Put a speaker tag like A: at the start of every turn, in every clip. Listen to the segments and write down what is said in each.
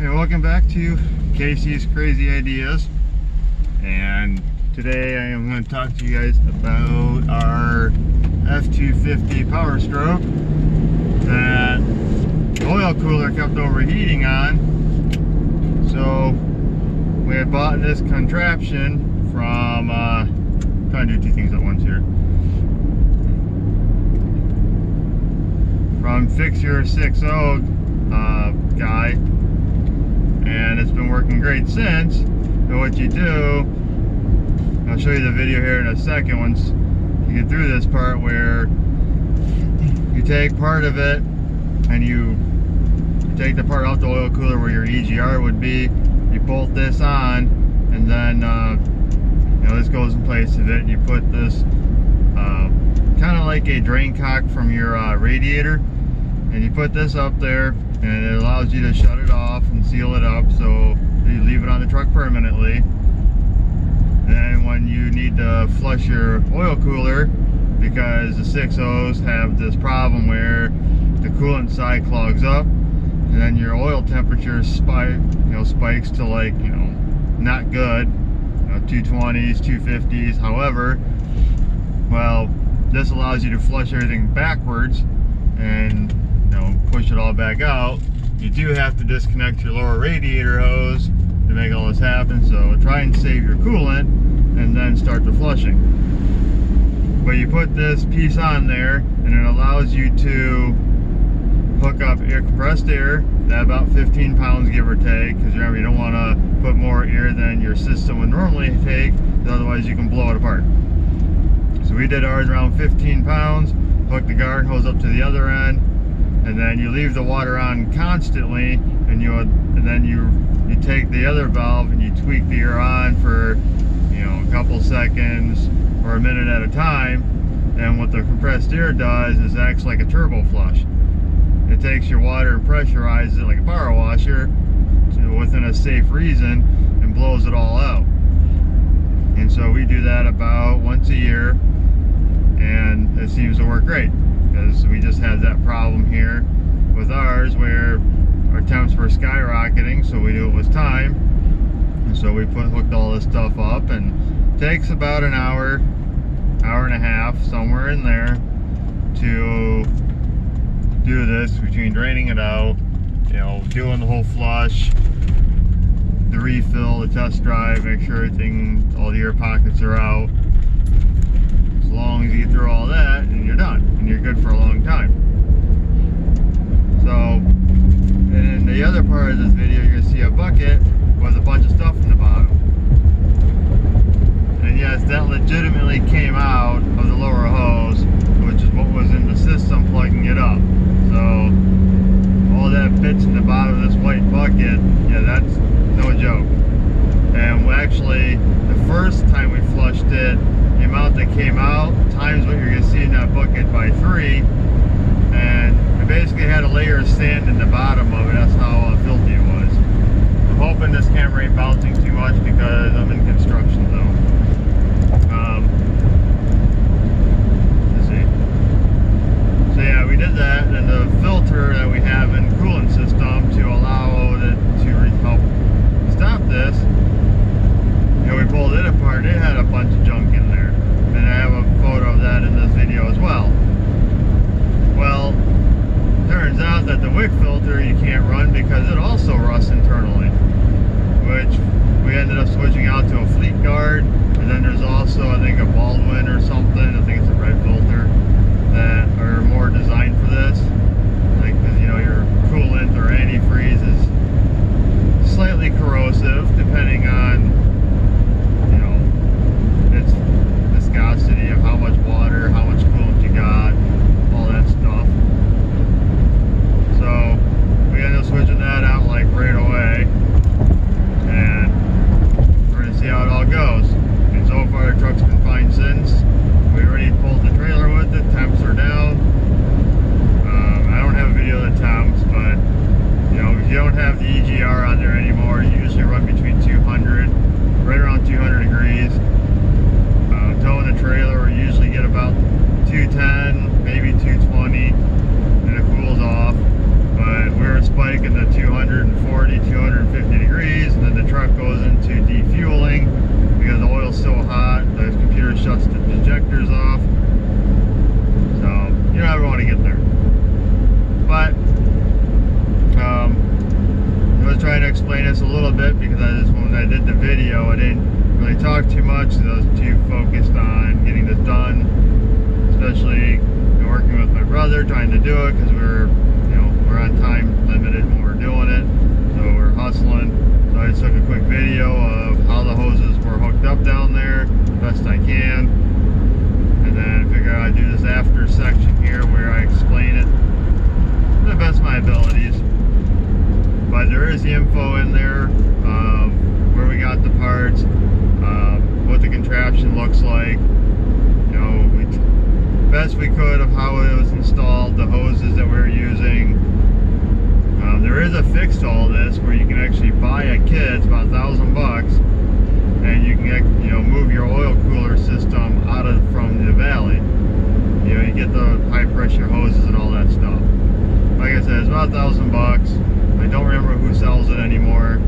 A: Hey, welcome back to Casey's Crazy Ideas, and today I am going to talk to you guys about our F250 Power Stroke that the oil cooler kept overheating on. So we had bought this contraption from trying to do two things at once here, from Fix Your 60 guy, and it's been working great since. So what you do, I'll show you the video here in a second once you get through this part, where you take part of it and you take the part out the oil cooler where your EGR would be, you bolt this on, and then you know, this goes in place of it. You put this kind of like a drain cock from your radiator, and you put this up there, and it allows you to shut it off and seal it up, so you leave it on the truck permanently. And when you need to flush your oil cooler, because the 60s have this problem where the coolant side clogs up, and then your oil temperature spikes to, like, you know, not good, 220s, 250s. However, well, this allows you to flush everything backwards and push it all back out. You do have to disconnect your lower radiator hose to make all this happen, so try and save your coolant and then start the flushing. But you put this piece on there and it allows you to hook up compressed air at about 15 pounds, give or take, because remember, you don't want to put more air than your system would normally take, otherwise you can blow it apart. So we did ours around 15 pounds, hook the garden hose up to the other end, and then you leave the water on constantly, and then you take the other valve and you tweak the air on for, you know, a couple seconds or a minute at a time. And what the compressed air does is acts like a turbo flush. It takes your water and pressurizes it like a power washer to within a safe reason and blows it all out. And so we do that about once a year, and it seems to work great, because we just had that problem here with ours where our temps were skyrocketing, so we knew it was time, and so we hooked all this stuff up, and it takes about an hour and a half, somewhere in there, to do this, between draining it out, you know, doing the whole flush, the refill, the test drive, make sure everything, all the air pockets are out. As long as you get through all that, and you're done, and you're good for a long time. So, and in the other part of this video, you're going to see a bucket with a bunch of stuff in the bottom. And yes, that legitimately came out of the lower hose, which is what was in the system plugging it up. So, all that bits in the bottom of this white bucket, yeah, that's no joke. And actually, the first time we flushed it, the amount that came out times what you're going to see in that bucket by 3, and we basically had a layer of sand in the bottom of it. That's how filthy it was. I'm hoping this camera ain't bouncing too much because I'm in construction though. Let's see. So yeah, we did that, and the filter that we have in the coolant system to allow it to help stop this, you know, we pulled it apart. It had a bunch of junk in there, and I have a photo of that in this video as well. Well, turns out that the wick filter you can't run because it also rusts internally, which we ended up switching out to a Fleet Guard. And then there's also, I think, a Baldwin or something, I think it's a red filter, that are more designed for this. Like, because, you know, your coolant or antifreeze is slightly corrosive depending on, you know, its viscosity of how much water, how much coolant you got, all that stuff. So we ended up switching that out like right away, and we're gonna see how it all goes. And so far the truck's been fine since. We already pulled the trailer with it, temps are down. I don't have a video of the temps, but you know, if you don't have the EGR on there anymore, you usually run between 200, right around 200 degrees. Towing the trailer, we usually get about 210, maybe 220, and it cools off. But we were spiking the 240, 250 did the video, I didn't really talk too much. I was too focused on getting this done, especially working with my brother, trying to do it because we're on time limited when we're doing it, so we're hustling. So I just took a quick video of how the hoses were hooked up down there, best I can, and then I figured I'd do this after section here where I explain it to the best of my abilities. But there is the info in there of where we got the parts, what the contraption looks like, we best we could of how it was installed, the hoses that we were using. There is a fix to all this where you can actually buy a kit. It's about $1,000, and you can move your oil cooler system from the valley. You get the high pressure hoses and all that stuff. Like I said, it's about $1,000. I don't remember who sells it anymore,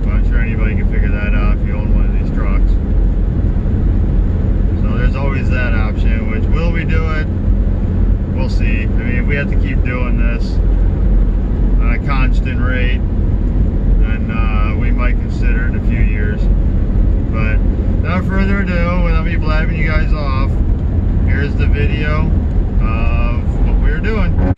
A: but I'm sure anybody can figure that out if you own one of these trucks. So there's always that option. Which, will we do it? We'll see. I mean, if we have to keep doing this on a constant rate, then we might consider it in a few years. But without further ado, without me blabbing you guys off, here's the video of what we're doing.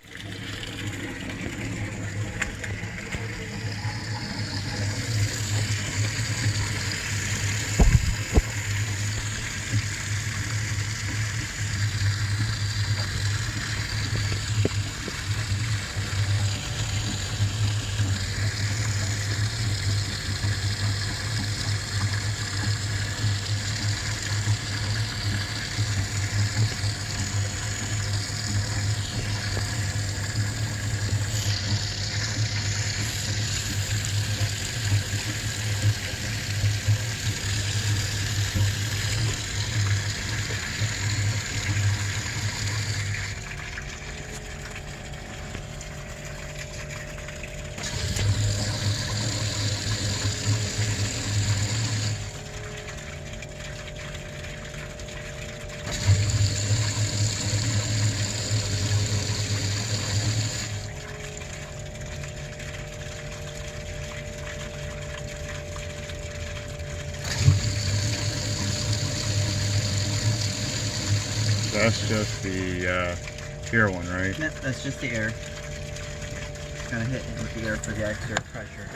A: That's just the air one, right?
B: No, that's just the air. It's gonna hit with the air for the extra pressure.